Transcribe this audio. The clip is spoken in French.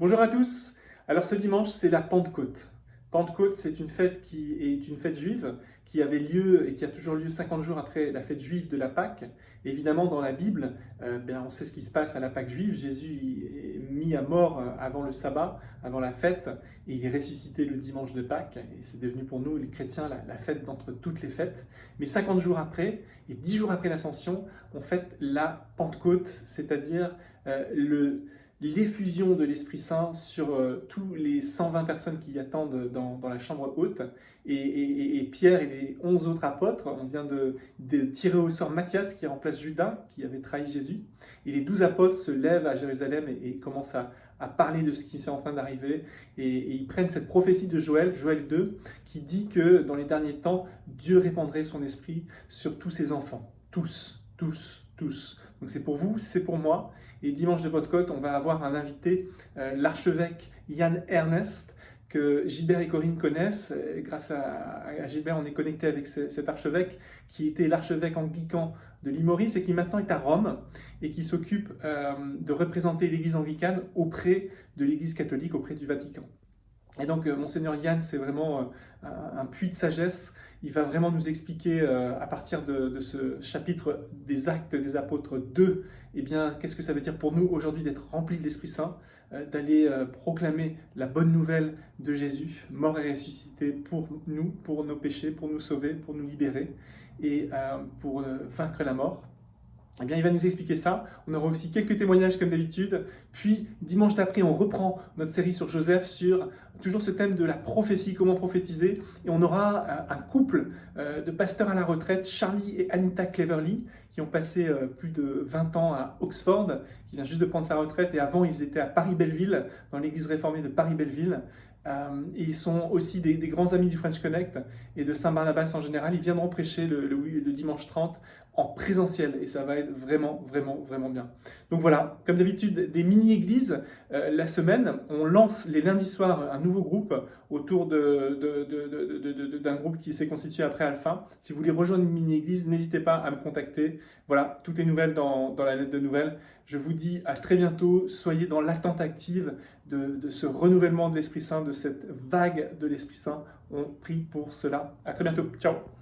Bonjour à tous. Alors ce dimanche, c'est la Pentecôte. Pentecôte, c'est une fête qui est une fête juive qui avait lieu et qui a toujours lieu 50 jours après la fête juive de la Pâque. Évidemment, dans la Bible, on sait ce qui se passe à la Pâque juive. Jésus est mis à mort avant le sabbat, avant la fête, et il est ressuscité le dimanche de Pâques. Et c'est devenu pour nous, les chrétiens, la fête d'entre toutes les fêtes. Mais 50 jours après, et 10 jours après l'Ascension, on fête la Pentecôte, c'est-à-dire l'effusion de l'Esprit Saint sur tous les 120 personnes qui attendent dans la chambre haute. Et Pierre et les 11 autres apôtres, on vient de tirer au sort Matthias qui remplace Judas, qui avait trahi Jésus. Et les 12 apôtres se lèvent à Jérusalem et commencent à parler de ce qui est en train d'arriver. Et ils prennent cette prophétie de Joël, Joël 2, qui dit que dans les derniers temps, Dieu répandrait son esprit sur tous ses enfants. Tous, tous, tous. Donc c'est pour vous, c'est pour moi. Et dimanche de Pentecôte, on va avoir un invité, l'archevêque Yann Ernest, que Gilbert et Corinne connaissent. Grâce à Gilbert, on est connecté avec cet archevêque qui était l'archevêque anglican de l'île Maurice et qui maintenant est à Rome et qui s'occupe de représenter l'Église anglicane auprès de l'Église catholique, auprès du Vatican. Et donc, Monseigneur Yann, c'est vraiment un puits de sagesse. Il va vraiment nous expliquer, à partir de ce chapitre des Actes des Apôtres 2, eh bien, qu'est-ce que ça veut dire pour nous aujourd'hui d'être remplis de l'Esprit Saint, d'aller proclamer la bonne nouvelle de Jésus, mort et ressuscité pour nous, pour nos péchés, pour nous sauver, pour nous libérer et pour vaincre la mort. Eh bien, il va nous expliquer ça. On aura aussi quelques témoignages comme d'habitude. Puis, dimanche d'après, on reprend notre série sur Joseph, sur toujours ce thème de la prophétie, comment prophétiser. Et on aura un couple de pasteurs à la retraite, Charlie et Anita Cleverly, qui ont passé plus de 20 ans à Oxford, qui vient juste de prendre sa retraite. Et avant, ils étaient à Paris-Belleville, dans l'église réformée de Paris-Belleville. Et ils sont aussi des grands amis du French Connect et de Saint-Barnabas en général. Ils viendront prêcher le dimanche 30 en présentiel et ça va être vraiment, vraiment, vraiment bien. Donc voilà, comme d'habitude, des mini-églises. La semaine, on lance les lundis soirs un nouveau groupe autour d'un groupe qui s'est constitué après Alpha. Si vous voulez rejoindre une mini-église, n'hésitez pas à me contacter. Voilà, toutes les nouvelles dans la lettre de nouvelles. Je vous dis à très bientôt. Soyez dans l'attente active de ce renouvellement de l'Esprit Saint, de cette vague de l'Esprit Saint. On prie pour cela. À très bientôt. Ciao.